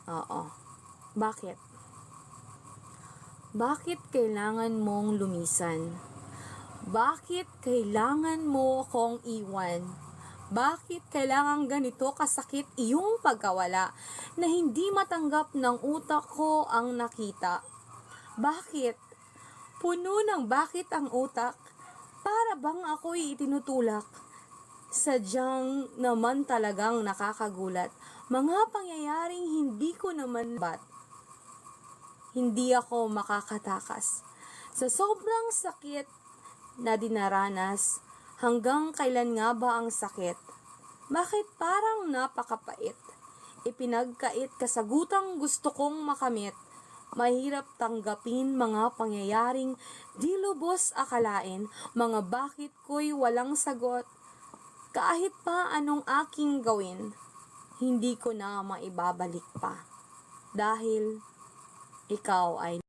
Oo. Bakit? Bakit kailangan mong lumisan? Bakit kailangan mo akong iwan? Bakit kailangan ganito kasakit iyong pagkawala na hindi matanggap ng utak ko ang nakita? Bakit? Puno ng bakit ang utak? Para bang ako'y itinutulak? Sadyang naman talagang nakakagulat. Mga pangyayaring hindi ko naman hindi ako makakatakas. Sa sobrang sakit na dinaranas, hanggang kailan nga ba ang sakit? Bakit parang napakapait? Ipinagkait kasagutang gusto kong makamit. Mahirap tanggapin mga pangyayaring di lubos akalain, mga bakit ko'y walang sagot. Kahit pa anong aking gawin, hindi ko na maibabalik pa. Dahil ikaw ay